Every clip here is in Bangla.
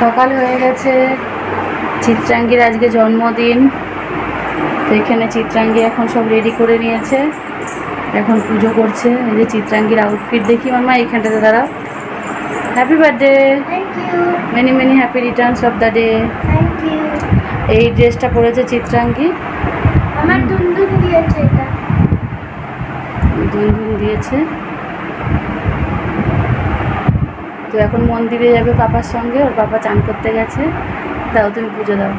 সকাল হয়ে গেছে, চিত্রাঙ্গীর আজকে জন্মদিন। তো এখানে চিত্রাঙ্গী এখন সব রেডি করে নিয়েছে, এখন পুজো করছে। এই যে চিত্রাঙ্গীর আউটফিট দেখি মামা, এখানটাতে দাঁড়াও। Happy birthday, many many happy returns of the day. এই ড্রেসটা পরেছে চিত্রাঙ্গী, আমার দুনদুন দিয়েছে, এটা দুনদুন দিয়েছে। তো এখন মন্দিরে যাবে পাপার সঙ্গে, ওর পাপা চান করতে গেছে। দাও তুমি পুজো দাও,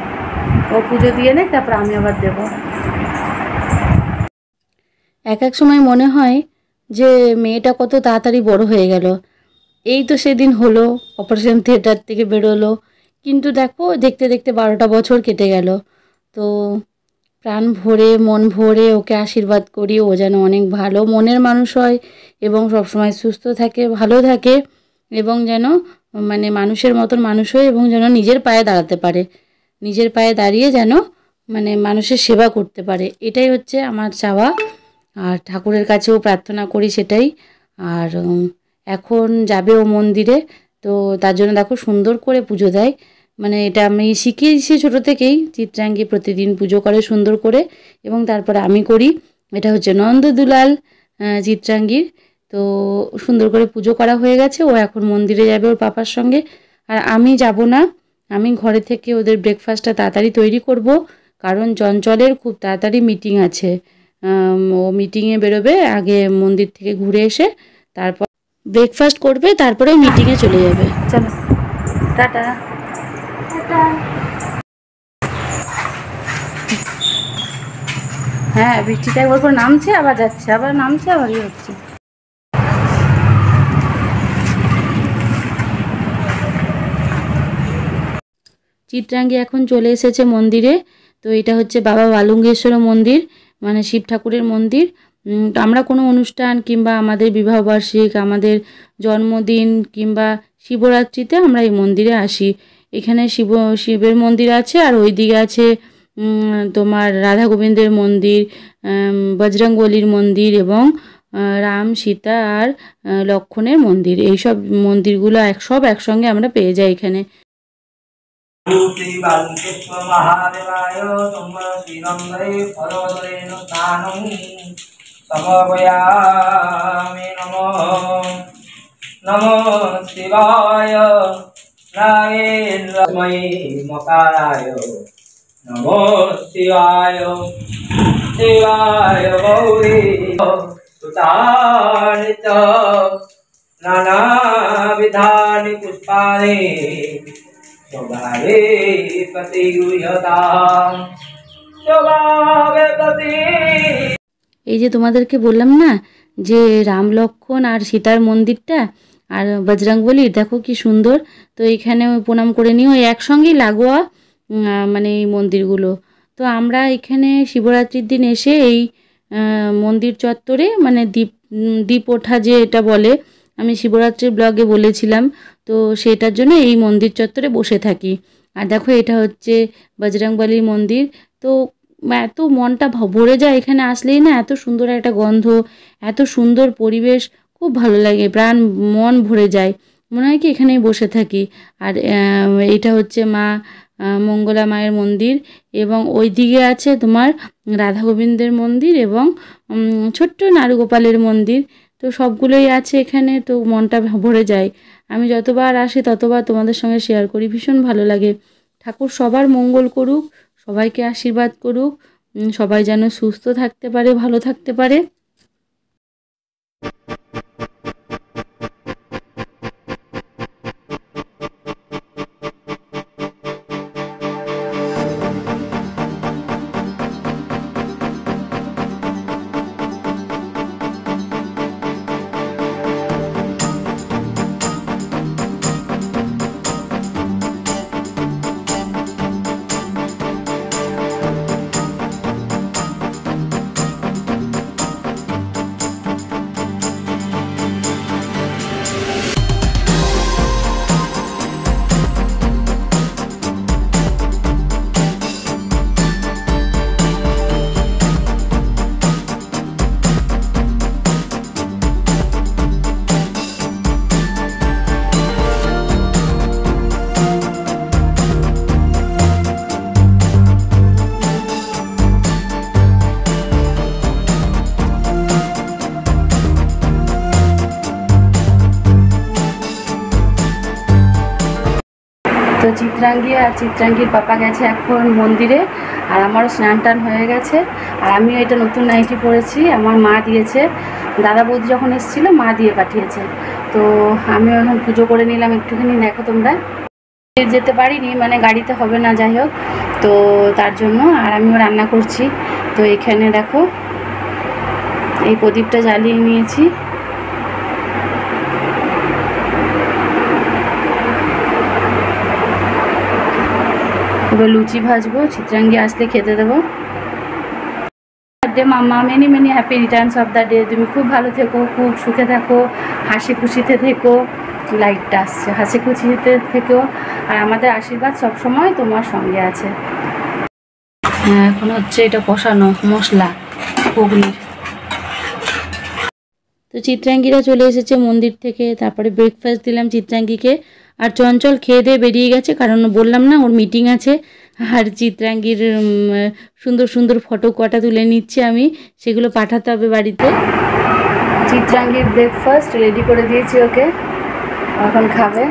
ও পুজো দিয়ে নেই, তারপর আমি আবার দেবো। এক এক সময় মনে হয় যে মেয়েটা কত তাড়াতাড়ি বড় হয়ে গেল। এই তো সেদিন হলো, অপারেশন থিয়েটার থেকে বেরোলো, কিন্তু দেখো দেখতে দেখতে 12টা বছর কেটে গেল। তো প্রাণ ভরে মন ভরে ওকে আশীর্বাদ করি, ও যেন অনেক ভালো মনের মানুষ হয় এবং সবসময় সুস্থ থাকে, ভালো থাকে, এবং যেন মানে মানুষের মতন মানুষ হয়, এবং যেন নিজের পায়ে দাঁড়াতে পারে, নিজের পায়ে দাঁড়িয়ে যেন মানে মানুষের সেবা করতে পারে। এটাই হচ্ছে আমার চাওয়া, আর ঠাকুরের কাছেও প্রার্থনা করি সেটাই। আর এখন যাবে ও মন্দিরে, তো তার জন্য দেখো সুন্দর করে পুজো দেয়। মানে এটা আমি শিখিয়েছি ছোটো থেকেই, চিত্রাঙ্গী প্রতিদিন পুজো করে সুন্দর করে, এবং তারপরে আমি করি। এটা হচ্ছে নন্দদুলাল চিত্রাঙ্গীর। তো সুন্দর করে পুজো করা হয়ে গেছে, ও এখন মন্দিরে যাবে ওর পাপার সঙ্গে। আর আমি যাব না, আমি ঘরে থেকে ওদের ব্রেকফাস্টটা তাড়াতাড়ি তৈরি করব, কারণ চঞ্চলের খুব তাড়াতাড়ি মিটিং আছে। ও মিটিংয়ে বেরোবে, আগে মন্দির থেকে ঘুরে এসে তারপর ব্রেকফাস্ট করবে, তারপরে মিটিংয়ে চলে যাবে। চলো টাটা। হ্যাঁ, বৃষ্টিটা একবার করে নামছে, আবার যাচ্ছে, আবার নামছে, আবার ইয়ে হচ্ছে। চিত্রাঙ্গী এখন চলে এসেছে মন্দিরে। তো এটা হচ্ছে বাবা বালুঙ্গেশ্বর মন্দির, মানে শিব ঠাকুরের মন্দির। আমরা কোনো অনুষ্ঠান কিংবা আমাদের বিবাহবার্ষিক, আমাদের জন্মদিন কিংবা শিবরাত্রিতে আমরা এই মন্দিরে আসি। এখানে শিবের মন্দির আছে, আর ওই দিকে আছে তোমার রাধা গোবিন্দের মন্দির, বজরংবলীর মন্দির, এবং রাম সীতা আর লক্ষ্মণের মন্দির। এইসব মন্দিরগুলো সব একসঙ্গে আমরা পেয়ে যাই এখানে। महादेवाय समर्पयामि। नमो शिवाय नागेन्द्रमयी मकाराय नमो शिवाय शिवाय गौरी सुतानि च नानाविधानि पुष्पाणि এই যে তোমাদেরকে বললাম না যে রাম লক্ষ্মণ আর সীতার মন্দিরটা আর বজরংবলীর, দেখো কি সুন্দর। তো এইখানে প্রণাম করে নিও, একসঙ্গেই লাগোয়া মানে এই মন্দিরগুলো। তো আমরা এখানে শিবরাত্রির দিন এসে এই মন্দির চত্বরে, মানে দ্বীপ ওঠা যে এটা বলে, আমি শিবরাত্রির ব্লগে বলেছিলাম, তো সেটার জন্য এই মন্দির চত্বরে বসে থাকি। আর দেখো এটা হচ্ছে বজরংবলী মন্দির। তো এত মনটা ভরে যায় এখানে আসলেই না, এত সুন্দর একটা গন্ধ, এত সুন্দর পরিবেশ, খুব ভালো লাগে, প্রাণ মন ভরে যায়, মনে হয় কি এখানেই বসে থাকি। আর এইটা হচ্ছে মা মঙ্গলা মায়ের মন্দির, এবং ওই দিকে আছে তোমার রাধা গোবিন্দের মন্দির, এবং ছোট্ট নারুগোপালের মন্দির। তো সবগুলোই আছে এখানে, তো মনটা ভরে যায়। আমি যতবার আসি ততবার তোমাদের সঙ্গে শেয়ার করি, ভীষণ ভালো লাগে। ঠাকুর সবার মঙ্গল করুক, সবাইকে আশীর্বাদ করুক, সবাই যেন সুস্থ থাকতে পারে, ভালো থাকতে পারে। তো চিত্রাঙ্গী আর চিত্রাঙ্গীর পাপা গেছে এখন মন্দিরে, আর আমারও স্নান টান হয়ে গেছে। আর আমিও এটা নতুন নাইটি পরেছি, আমার মা দিয়েছে, দাদা বৌদি যখন এসেছিলো মা দিয়ে পাঠিয়েছে। তো আমিও এখন পুজো করে নিলাম একটুখানি, দেখো তোমরা। যেতে পারিনি, মানে গাড়িতে হবে না, যাই হোক, তো তার জন্য। আর আমিও রান্না করছি। তো এখানে দেখো এই প্রদীপটা জ্বালিয়ে নিয়েছি। এবার লুচি ভাজবো, চিত্রাঙ্গী আসলে খেতে দেবো। Birthday mamma, many many happy returns of the day. তুমি খুব ভালো থেকো, খুব সুখে থাকো, হাসি খুশিতে থেকো। লাইটটা আসছে, হাসি খুশিতে থেকো, আর আমাদের আশীর্বাদ সবসময় তোমার সঙ্গে আছে। হ্যাঁ, এখন হচ্ছে এটা কষানো মশলা ঘুগনি। তো চিত্রাঙ্গীরা চলে এসেছে মন্দির থেকে, তারপরে ব্রেকফাস্ট দিলাম চিত্রাঙ্গীকে। আর চঞ্চল খেয়ে দিয়ে বেরিয়ে গেছে, কারণ বললাম না ওর মিটিং আছে। আর চিত্রাঙ্গীর সুন্দর সুন্দর ফটো কটা তুলে নিচ্ছি আমি, সেগুলো পাঠাতে হবে বাড়িতে। চিত্রাঙ্গীর ব্রেকফাস্ট রেডি করে দিয়েছি ওকে, এখন খাবে।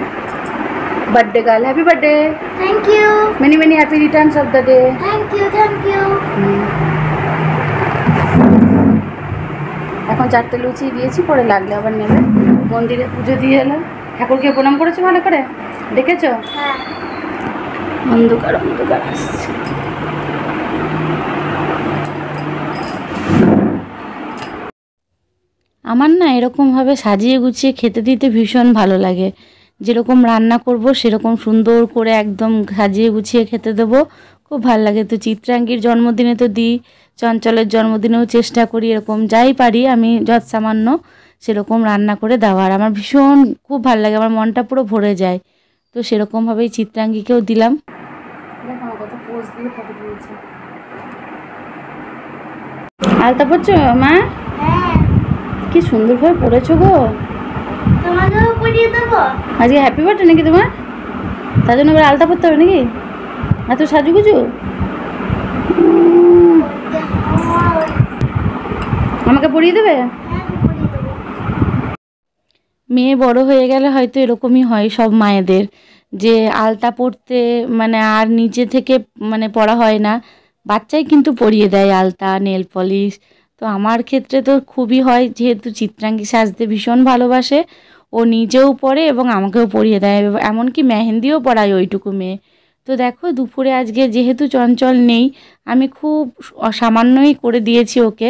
Birthday girl, happy birthday. Thank you. Many many happy returns of the day. Thank you, thank you. এখন 4টে লুচি দিয়েছি, পরে লাগলে আবার নেবে। মন্দিরে পুজো দিয়ে এলাম, ঠাকুরকে প্রণাম করেছো ভালো করে, দেখেছো? হ্যাঁ। অন্ধকার অন্ধকার আসছে। আমার না এরকমভাবে সাজিয়ে গুছিয়ে খেতে দিতে ভীষণ ভালো লাগে। যেরকম রান্না করব সেরকম সুন্দর করে একদম সাজিয়ে গুছিয়ে খেতে দেবো, খুব ভালো লাগে। তো চিত্রাঙ্গীর জন্মদিনে তো দিই, চঞ্চলের জন্মদিনেও চেষ্টা করি এরকম যাই পারি আমি যৎ সামান্য সেরকম রান্না করে দেওয়ার। আমার ভীষণ খুব ভালো লাগে, আমার মনটা পুরো ভরে যায়। তো সেরকমভাবেই চিত্রাঙ্গীকেও দিলাম। দেখো আমার কত পোজ দিয়ে ফটো তুলেছে। আলতা পড়ছো মা? হ্যাঁ। কি সুন্দরভাবে পড়েছো গো। তোমাকেও পরিয়ে দেবো। আজকে হ্যাপি বার্থডে নাকি তোমার? তার জন্য এবার আলতা পড়তে হবে নাকি? এত সাজুগুজু? আমাকে পরিয়ে দেবে? হ্যাঁ, পরিয়ে দেবো। মেয়ে বড় হয়ে গেলে হয়তো এরকমই হয় সব মায়েদের, যে আলতা পরতে মানে আর নিজে থেকে মানে পড়া হয় না, বাচ্চাই কিন্তু পরিয়ে দেয় আলতা, নেল পলিশ। তো আমার ক্ষেত্রে তো খুবই হয়, যেহেতু চিত্রাঙ্গী সাজতে ভীষণ ভালোবাসে, ও নিজেও পরে এবং আমাকেও পরিয়ে দেয়, এমনকি মেহেন্দিও পরায় ওইটুকু মেয়ে। তো দেখো দুপুরে আজকে যেহেতু চঞ্চল নেই, আমি খুব সামান্যই করে দিয়েছি ওকে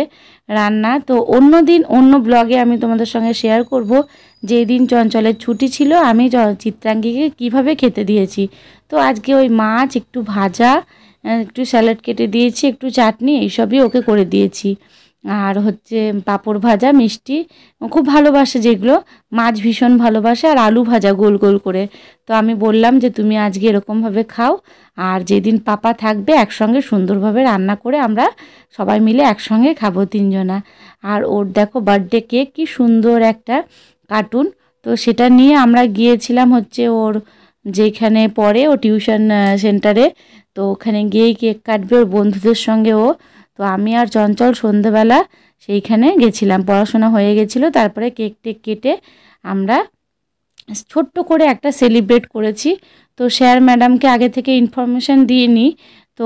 রান্না। তো অন্য দিন অন্য ব্লগে আমি তোমাদের সঙ্গে শেয়ার করব যেই দিন চঞ্চলের ছুটি ছিল আমি চিত্রাঙ্গীকে কিভাবে খেতে দিয়েছি। তো আজকে ওই মাছ, একটু ভাজা, একটু স্যালাড কেটে দিয়েছি, একটু চাটনি, এইসবই ওকে করে দিয়েছি। আর হচ্ছে পাঁপড় ভাজা, মিষ্টি, খুব ভালোবাসে যেগুলো, মাছ ভীষণ ভালোবাসে, আর আলু ভাজা গোল গোল করে। তো আমি বললাম যে তুমি আজকে এরকমভাবে খাও, আর যেদিন পাপা থাকবে একসঙ্গে সুন্দরভাবে রান্না করে আমরা সবাই মিলে একসঙ্গে খাবো তিনজনা। আর ওর দেখো বার্থডে কেক, কি সুন্দর একটা কার্টুন। তো সেটা নিয়ে আমরা গিয়েছিলাম হচ্ছে ওর যেখানে পড়ে, ও টিউশন সেন্টারে। তো ওখানে গিয়েই কেক কাটবে ওর বন্ধুদের সঙ্গে ও। তো আমি আর চঞ্চল সন্ধেবেলা সেইখানে গেছিলাম, পড়াশোনা হয়ে গেছিলো, তারপরে কেক টেক কেটে আমরা ছোট্ট করে একটা সেলিব্রেট করেছি। তো স্যার ম্যাডামকে আগে থেকে ইনফরমেশান দিয়ে নিই, তো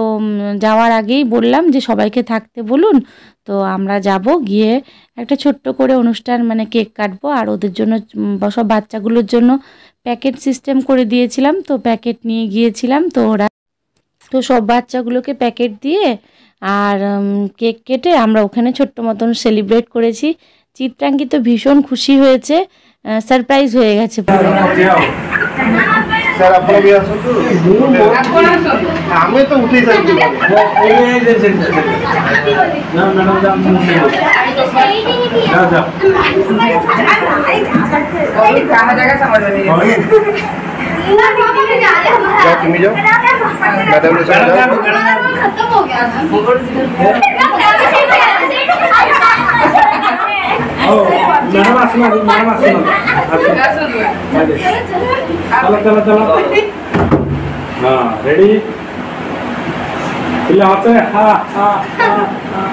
যাওয়ার আগেই বললাম যে সবাইকে থাকতে বলুন। তো আমরা যাব, গিয়ে একটা ছোট্ট করে অনুষ্ঠান মানে কেক কাটবো, আর ওদের জন্য সব বাচ্চাগুলোর জন্য প্যাকেট সিস্টেম করে দিয়েছিলাম, তো প্যাকেট নিয়ে গিয়েছিলাম। তো ওরা তো সব বাচ্চাগুলোকে প্যাকেট দিয়ে আর কেক কেটে আমরা ওখানে ছোট্ট মতন সেলিব্রেট করেছি। চিত্রাঙ্গী তো ভীষণ খুশি হয়েছে, सरप्राइज হয়ে গেছে পুরো। স্যার আপনারা কি আসুন তো আমি তো উঠে যাচ্ছি না না না যাও कहां जगह समझ नहीं है जाओ तुम जाओ मैडम ने समझाओ खत्म हो गया मैडम आसना चलो चलो चलो हाँ रेडी इल्ला हाथ से हाँ हाँ हाँ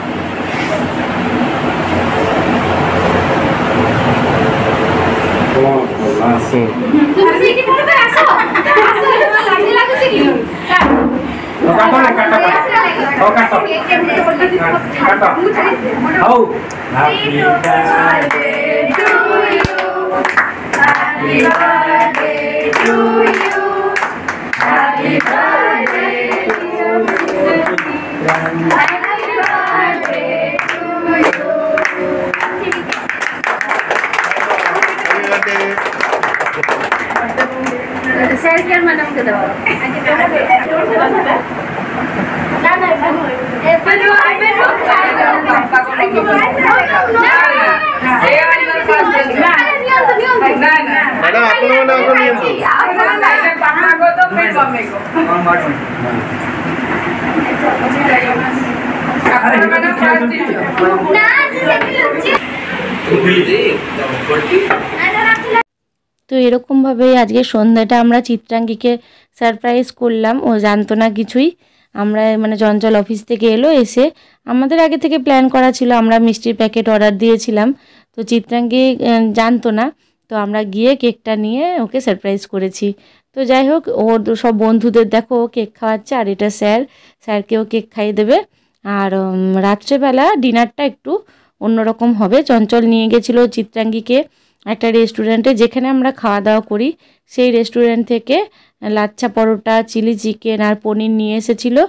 স্যার কি আর ম্যাডামকে দেওয়া তো এরকমভাবেই আজকে সন্ধ্যাটা আমরা চিত্রাঙ্গীকে সারপ্রাইজ করলাম। ও জানতো না কিছুই। আমরা মানে চঞ্চল অফিস থেকে এলো, এসে আমাদের আগে থেকে প্ল্যান করা ছিল, আমরা মিষ্টির প্যাকেট অর্ডার দিয়েছিলাম। তো চিত্রাঙ্গী জানতো না। তো আমরা গিয়ে কেকটা নিয়ে ওকে সারপ্রাইজ করেছি। তো যাই হোক, ওর সব বন্ধুদের দেখো ও কেক খাওয়াচ্ছে, আর এটা স্যারকেও কেক খাইয়ে দেবে। আর রাত্রেবেলা ডিনারটা একটু অন্যরকম হবে। চঞ্চল নিয়ে গেছিলো চিত্রাঙ্গীকে একটা রেস্টুরেন্টে, যেখানে আমরা খাওয়া দাওয়া করি। সেই রেস্টুরেন্ট থেকে লাচ্ছা পরোটা, চিলি চিকেন আর পনির নিয়ে এসেছিলো।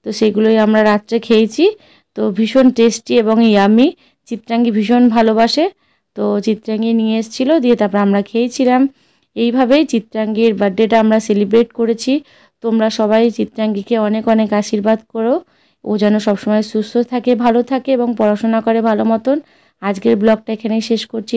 তো সেগুলোই আমরা রাত্রে খেয়েছি। তো ভীষণ টেস্টি এবং ইয়ামি। চিত্রাঙ্গী ভীষণ ভালোবাসে। তো চিত্রাঙ্গী নিয়ে এসেছিলো, দিয়ে তারপর আমরা খেয়েছিলাম। এইভাবেই চিত্রাঙ্গীর বার্থডেটা আমরা সেলিব্রেট করেছি। তোমরা সবাই চিত্রাঙ্গীকে অনেক অনেক আশীর্বাদ করো। ও যেন সবসময় সুস্থ থাকে, ভালো থাকে এবং পড়াশোনা করে ভালো মতন। আজকের ব্লগটা এখানেই শেষ করছি।